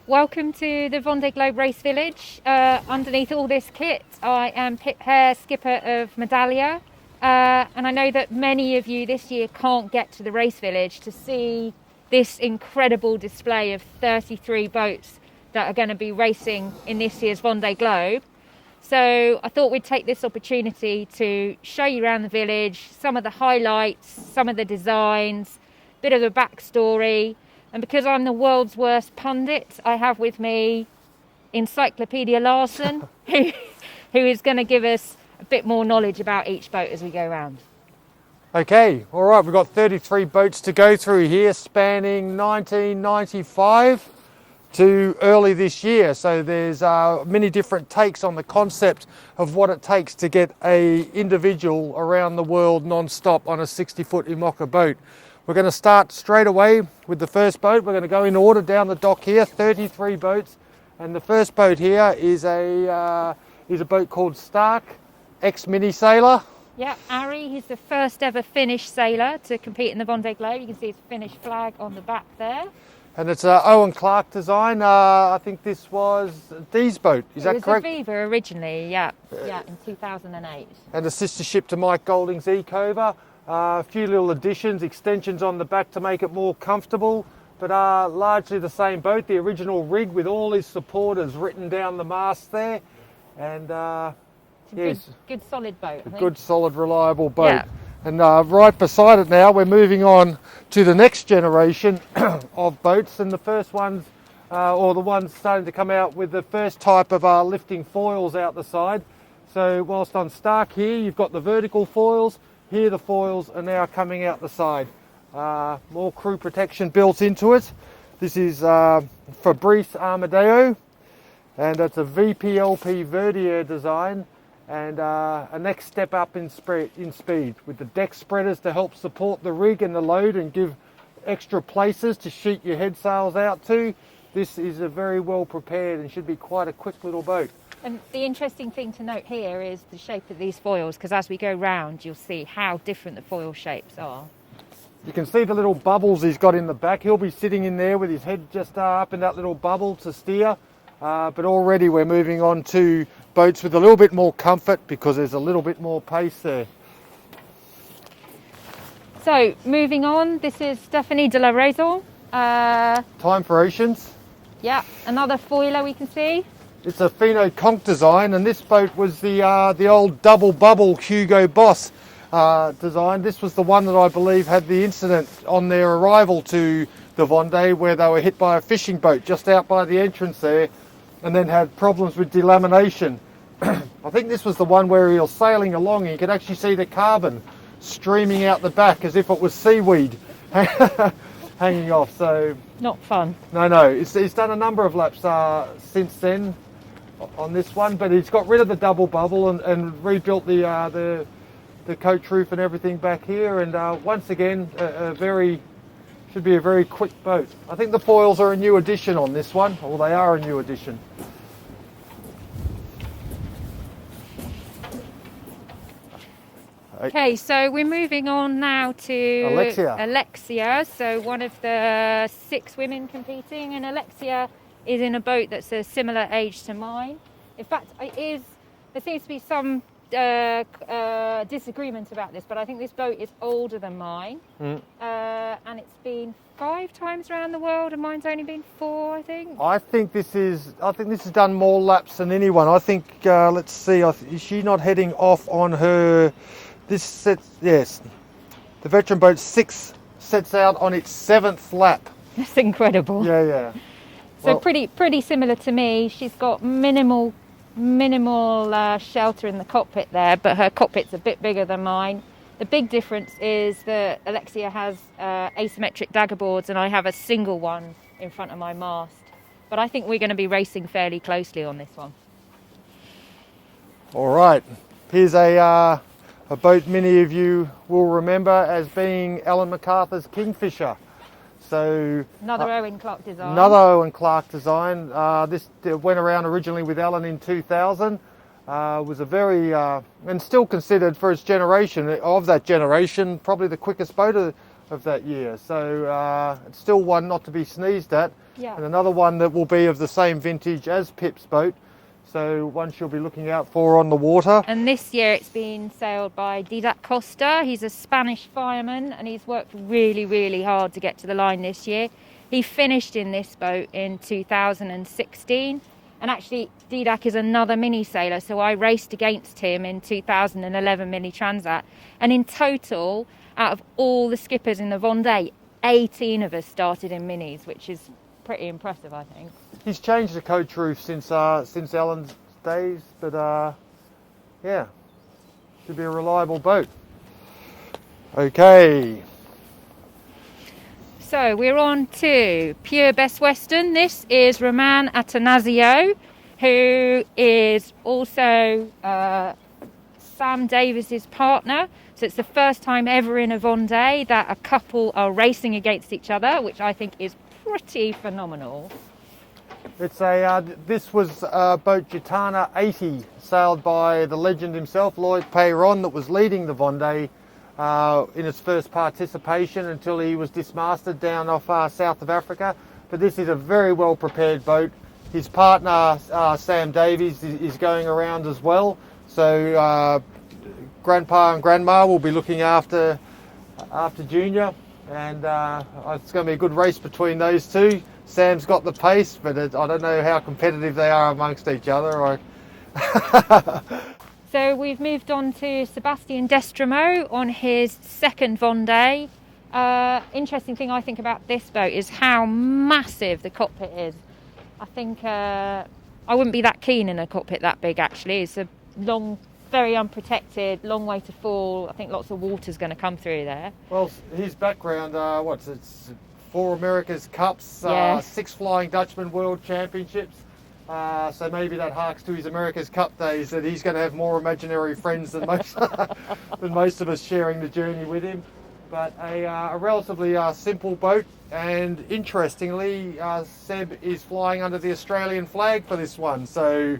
Welcome to the Vendée Globe Race Village. Underneath all this kit, I am Pip Hare, skipper of Medallia. And I know that many of you this year can't get to the race village to see this incredible display of 33 boats that are going to be racing in this year's Vendée Globe. So I thought we'd take this opportunity to show you around the village, some of the highlights, some of the designs, a bit of the backstory. And because I'm the world's worst pundit, I have with me Encyclopedia Larsen, who is going to give us a bit more knowledge about each boat as we go around. Okay, all right, we've got 33 boats to go through here, spanning 1995 to early this year. So there's many different takes on the concept of what it takes to get a individual around the world non-stop on a 60-foot IMOCA boat. We're going to start straight away with the first boat. We're going to go in order down the dock here, 33 boats. And the first boat here is a boat called Stark, ex-mini sailor. Yeah, Ahri, he's the first ever Finnish sailor to compete in the Vendée Globe. You can see his Finnish flag on the back there. And it's an Owen Clark design. I think this was Dee's boat, is that correct? It was a Riva originally, yeah, in 2008. And a sister ship to Mike Golding's Ecover. A few little additions, extensions on the back to make it more comfortable, but largely the same boat, the original rig with all his supporters written down the mast there. And yes, good solid boat. A good, solid, reliable boat. Yeah. And right beside it now, we're moving on to the next generation of boats, and the first ones, or the ones starting to come out with the first type of lifting foils out the side. So whilst on Stark here, you've got the vertical foils. Here the foils are now coming out the side. More crew protection built into it. This is Fabrice Armando, and it's a VPLP Verdier design, and a next step up in speed with the deck spreaders to help support the rig and the load and give extra places to sheet your head sails out to. This is a very well prepared and should be quite a quick little boat. And the interesting thing to note here is the shape of these foils, because as we go round, you'll see how different the foil shapes are. You can see the little bubbles he's got in the back. He'll be sitting in there with his head just up in that little bubble to steer. But already we're moving on to boats with a little bit more comfort because there's a little bit more pace there. So moving on, this is Stephane de la Raison. Time for Oceans. Yeah, another foiler we can see. It's a Fino Conch design, and this boat was the old double bubble Hugo Boss design. This was the one that I believe had the incident on their arrival to the Vendée where they were hit by a fishing boat just out by the entrance there, and then had problems with delamination. I think this was the one where he was sailing along and you could actually see the carbon streaming out the back as if it was seaweed hanging off. So not fun. No. It's done a number of laps since then on this one, but he's got rid of the double bubble and rebuilt the coach roof and everything back here. And once again, should be a very quick boat. I think the foils are a new addition on this one, or they are a new addition. Okay, so we're moving on now to Alexia. So one of the 6 women competing, and Alexia is in a boat that's a similar age to mine. In fact, there seems to be some disagreement about this, but I think this boat is older than mine. And it's been 5 times around the world, and mine's only been 4, I think. I think this has done more laps than anyone. I think let's see, is she not heading off on her this set? Yes, the veteran boat 6 sets out on its 7th lap. That's incredible. Yeah. So pretty similar to me. She's got minimal shelter in the cockpit there, but her cockpit's a bit bigger than mine. The big difference is that Alexia has asymmetric dagger boards and I have a single one in front of my mast. But I think we're going to be racing fairly closely on this one. All right, here's a boat many of you will remember as being Ellen MacArthur's Kingfisher. So another Owen Clark design. This went around originally with Ellen in 2000. Was a very and still considered for its generation, of that generation, probably the quickest boat of that year. So it's still one not to be sneezed at. Yeah. And another one that will be of the same vintage as Pip's boat. So one she'll be looking out for on the water. And this year it's been sailed by Didac Costa. He's a Spanish fireman and he's worked really, really hard to get to the line this year. He finished in this boat in 2016. And actually, Didac is another mini sailor, so I raced against him in 2011 Mini Transat. And in total, out of all the skippers in the Vendée, 18 of us started in minis, which is pretty impressive, I think. He's changed the coach roof since Ellen's days, but yeah, should be a reliable boat. Okay. So we're on to Pure Best Western. This is Roman Atanasio, who is also Sam Davis's partner. So it's the first time ever in a Vendée that a couple are racing against each other, which I think is pretty phenomenal. It's this was boat Gitana 80, sailed by the legend himself, Lloyd Peyron, that was leading the Vendée in its first participation until he was dismasted down off south of Africa. But this is a very well prepared boat. His partner Sam Davies is going around as well. So Grandpa and Grandma will be looking after Junior, and it's going to be a good race between those two. Sam's got the pace, but I don't know how competitive they are amongst each other. So we've moved on to Sebastian Destremo on his second Vendée. Interesting thing I think about this boat is how massive the cockpit is. I think I wouldn't be that keen in a cockpit that big, actually. It's a long, very unprotected, long way to fall. I think lots of water's going to come through there. Well, his background, it's 4 America's Cups, Yes. 6 Flying Dutchman World Championships. So maybe that harks to his America's Cup days, that he's going to have more imaginary friends than most than most of us sharing the journey with him. But a relatively simple boat, and interestingly, Seb is flying under the Australian flag for this one. So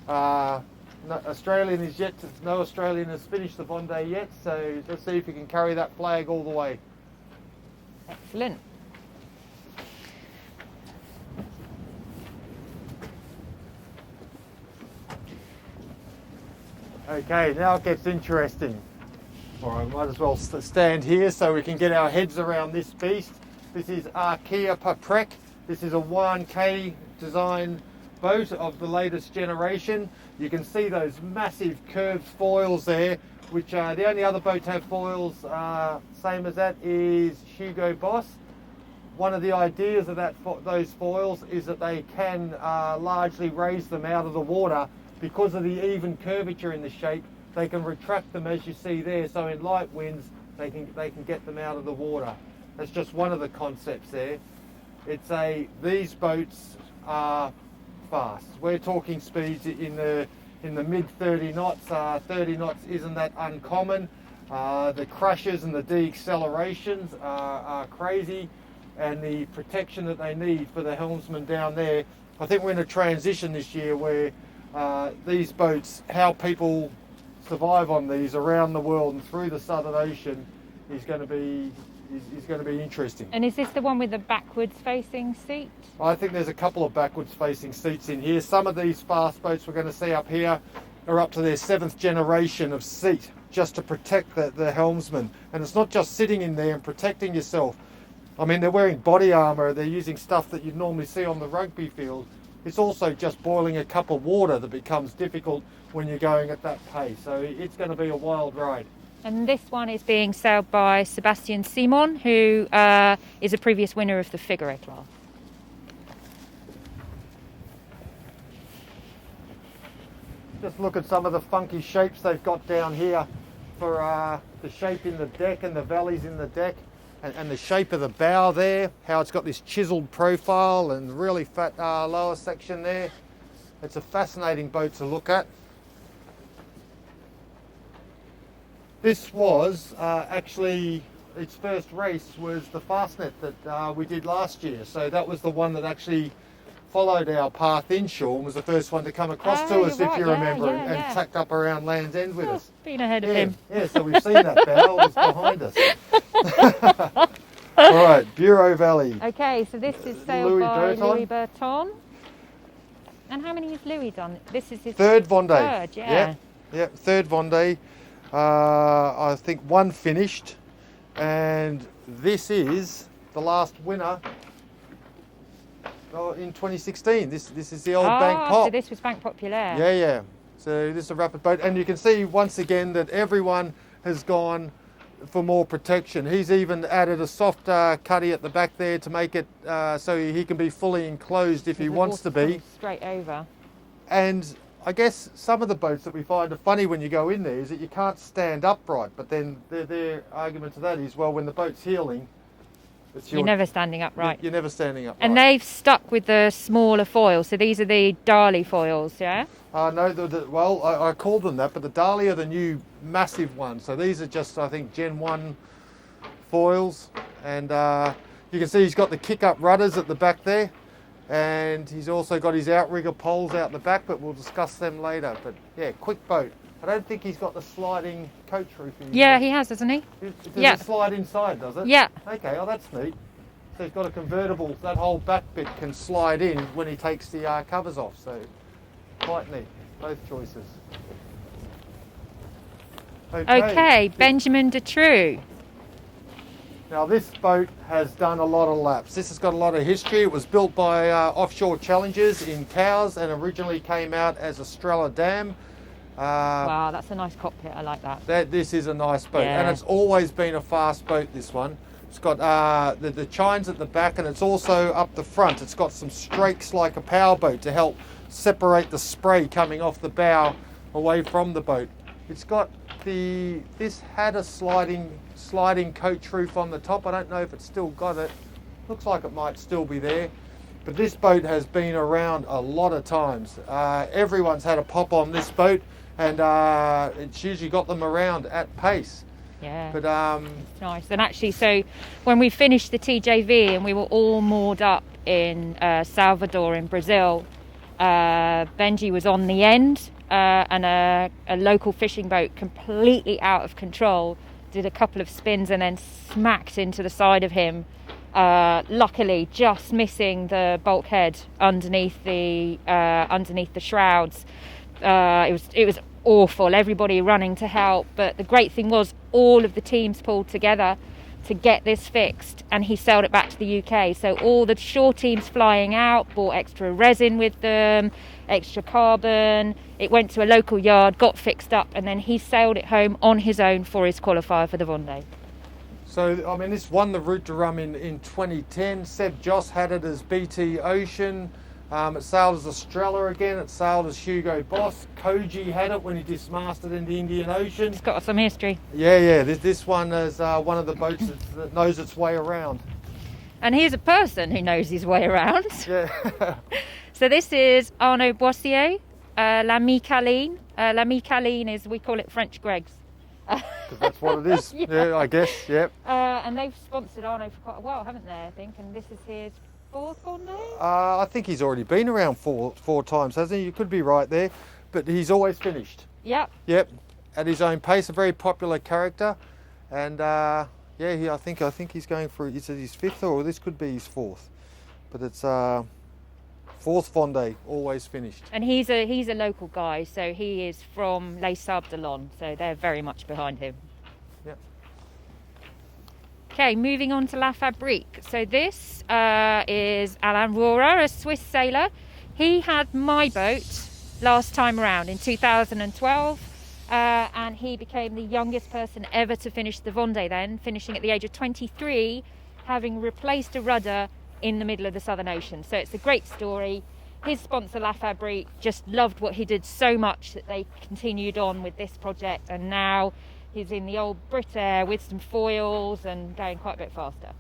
no Australian has finished the Vendée yet. So let's see if he can carry that flag all the way. Excellent. Okay, now it gets interesting. All right, might as well stand here so we can get our heads around this beast. This is Arnaud Paprika. This is a 1K design boat of the latest generation. You can see those massive curved foils there, which the only other boat to have foils same as that is Hugo Boss. One of the ideas of those foils is that they can largely raise them out of the water. Because of the even curvature in the shape, they can retract them as you see there. So in light winds, they can get them out of the water. That's just one of the concepts there. These boats are fast. We're talking speeds in the mid 30 knots. 30 knots isn't that uncommon. The crashes and the deaccelerations are crazy, and the protection that they need for the helmsman down there. I think we're in a transition this year where these boats, how people survive on these around the world and through the Southern Ocean is going to be interesting. And is this the one with the backwards facing seat? I think there's a couple of backwards facing seats in here. Some of these fast boats we're going to see up here are up to their 7th generation of seat, just to protect the helmsman. And it's not just sitting in there and protecting yourself. I mean, they're wearing body armour, they're using stuff that you'd normally see on the rugby field. It's also just boiling a cup of water that becomes difficult when you're going at that pace. So it's going to be a wild ride. And this one is being sailed by Sebastian Simon, who is a previous winner of the Figure class. Just look at some of the funky shapes they've got down here for the shape in the deck and the valleys in the deck. And the shape of the bow there, how it's got this chiseled profile and really fat lower section there. It's a fascinating boat to look at. This was actually, its first race was the Fastnet that we did last year. So that was the one that actually followed our path inshore and was the first one to come across to us, if you remember, and tacked up around Land's End with us. Been ahead of him. Yeah, so we've seen that bow. It's behind us. All right, Bureau Valley. Okay, so this is sailed Louis by Burton. Louis Burton. And how many has Louis done? This is his third Vendee. Third, yeah. Yep, third Vendee. I think one finished, and this is the last winner in 2016. This is the old Bank Pop. So this was Bank Populaire. Yeah. So this is a rapid boat, and you can see once again that everyone has gone for more protection. He's even added a soft cuddy at the back there to make it so he can be fully enclosed if he wants to be. Straight over. And I guess some of the boats that we find are funny when you go in there is that you can't stand upright, but then their argument to that is, well, when the boat's heeling, you're never standing upright. You're never standing upright. And they've stuck with the smaller foils, so these are the Dali foils, yeah? No, well, I called them that, but the Dali are the new massive ones. So these are just, I think, Gen 1 foils. And you can see he's got the kick-up rudders at the back there. And he's also got his outrigger poles out the back, but we'll discuss them later. But yeah, quick boat. I don't think he's got the sliding coach roof. Yeah, he has, doesn't he? Does it slide inside, does it? Yeah. Okay, that's neat. So he's got a convertible, that whole back bit can slide in when he takes the covers off. So quite neat, both choices. Okay, Benjamin Dutroux. Now this boat has done a lot of laps. This has got a lot of history. It was built by Offshore Challengers in Cowes and originally came out as Estrella Dam. Wow, that's a nice cockpit. I like that. This is a nice boat, and it's always been a fast boat, this one. It's got the chines at the back, and it's also up the front. It's got some strakes like a powerboat to help separate the spray coming off the bow away from the boat. It's got this had a sliding coach roof on the top. I don't know if it's still got it. Looks like it might still be there. But this boat has been around a lot of times. Everyone's had a pop on this boat, and it's usually got them around at pace. Yeah, but it's nice. And actually, so when we finished the TJV and we were all moored up in Salvador in Brazil, Benji was on the end, and a local fishing boat, completely out of control, did a couple of spins and then smacked into the side of him. Luckily, just missing the bulkhead underneath the shrouds. It was awful. Everybody running to help, but the great thing was all of the teams pulled together to get this fixed, and he sailed it back to the UK. So all the shore teams flying out bought extra resin with them, extra carbon. It went to a local yard, got fixed up, and then he sailed it home on his own for his qualifier for the Vendee. So, I mean, this won the Route de Rhum in 2010. Seb Joss had it as BT Ocean. It sailed as Estrella again. It sailed as Hugo Boss. Koji had it when he dismasted in the Indian Ocean. It's got some history. Yeah. This one is one of the boats that knows its way around. And here's a person who knows his way around. Yeah. So this is Arnaud Bossier, L'Ami Caline. L'Ami Caline is, we call it French Greg's. Because that's what it is. Yeah, I guess. Yep. And they've sponsored Arnaud for quite a while, haven't they? I think. And this is his fourth Vendee. I think he's already been around four times, hasn't he? You could be right there, but he's always finished. Yep. At his own pace, a very popular character, and I think he's going for his fifth, or this could be his fourth, but it's fourth Vendee, always finished. And he's a local guy, so he is from Les Sables d'Olonne, so they're very much behind him. Yep. Okay, moving on to La Fabrique. So this is Alain Rohrer, a Swiss sailor. He had my boat last time around in 2012, and he became the youngest person ever to finish the Vendee then, finishing at the age of 23, having replaced a rudder in the middle of the Southern Ocean. So it's a great story. His sponsor La Fabrique just loved what he did so much that they continued on with this project, and now he's in the old Britair with some foils and going quite a bit faster.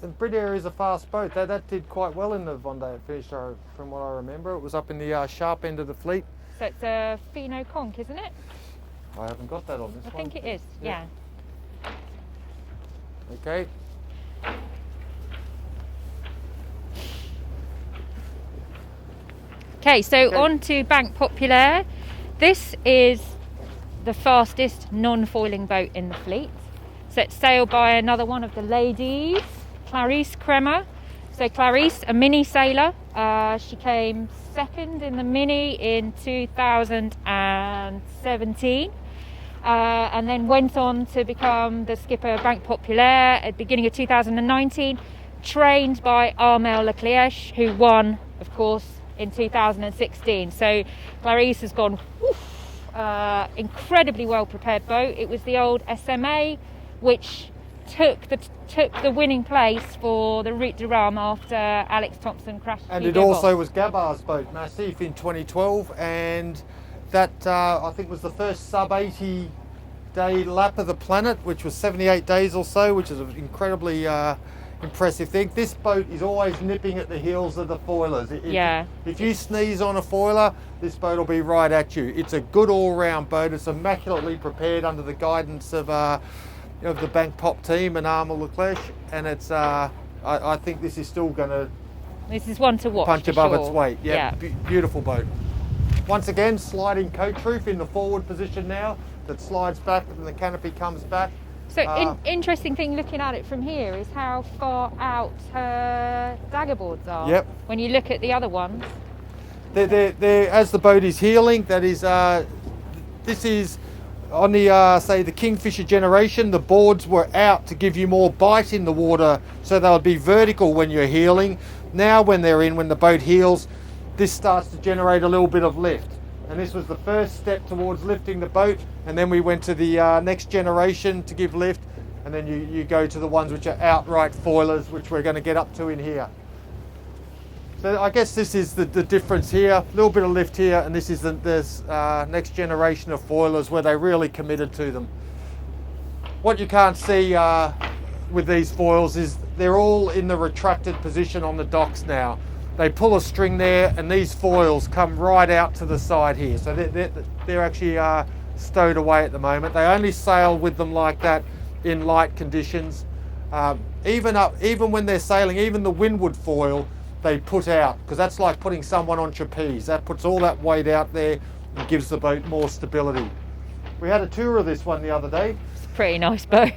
The Britair is a fast boat. That did quite well in the Vendee it finished, from what I remember. It was up in the sharp end of the fleet. So it's a Fino Conch, isn't it? I haven't got that on this one. I think it is, yeah. Okay. Okay, so on to Banque Populaire. This is the fastest non-foiling boat in the fleet. So it's sailed by another one of the ladies, Clarisse Kremer. So Clarisse, a mini sailor, she came second in the mini in 2017. And then went on to become the skipper of Banque Populaire at the beginning of 2019, trained by Armel Leclerc, who won, of course, in 2016. So Clarisse has gone, incredibly well prepared boat. It was the old SMA, which took the winning place for the Route de Rhum after Alex Thompson crashed. And it also was Gabar's boat, Massif, in 2012, and that I think was the first sub 80 day lap of the planet, which was 78 days or so, which is an incredibly impressive thing. This boat is always nipping at the heels of the foilers. If you sneeze on a foiler, this boat will be right at you. It's a good all-round boat. It's immaculately prepared under the guidance of the Banque Pop team and Armel Leclerc, and it's I think this is still going to. This is one to watch. Punch above sure. its weight. Yeah. Beautiful boat. Once again, sliding coach roof in the forward position now. That slides back and the canopy comes back. So interesting thing looking at it from here is how far out her dagger boards are. Yep. When you look at the other ones. They're as the boat is healing, that is, this is on the, say, the Kingfisher generation, the boards were out to give you more bite in the water, so they'll be vertical when you're healing. Now when the boat heals, this starts to generate a little bit of lift. And this was the first step towards lifting the boat, and then we went to the next generation to give lift, and then you go to the ones which are outright foilers, which we're going to get up to in here. So I guess this is the difference here, a little bit of lift here, and this is the next generation of foilers where they really committed to them. What you can't see with these foils is they're all in the retracted position on the docks now. They pull a string there, and these foils come right out to the side here. So they're actually stowed away at the moment. They only sail with them like that in light conditions. Even when they're sailing, even the windward foil, they put out, because that's like putting someone on trapeze. That puts all that weight out there and gives the boat more stability. We had a tour of this one the other day. It's a pretty nice boat.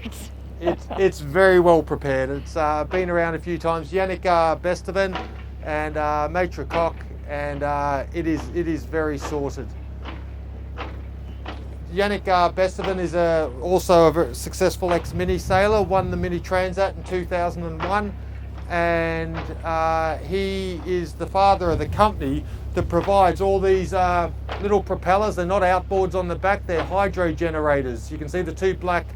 It's very well prepared. It's been around a few times. Yannick Besteven and Maitre Coq, and it is very sorted. Yannick Besteven is also a very successful ex-mini sailor, won the Mini Transat in 2001, and he is the father of the company that provides all these little propellers. They're not outboards on the back, they're hydro generators. You can see the two black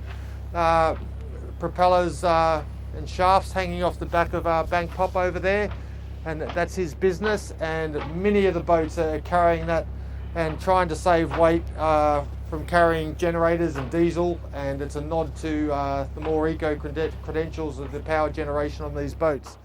propellers and shafts hanging off the back of Banque Pop over there. And that's his business, and many of the boats are carrying that and trying to save weight from carrying generators and diesel, and it's a nod to the more eco credentials of the power generation on these boats.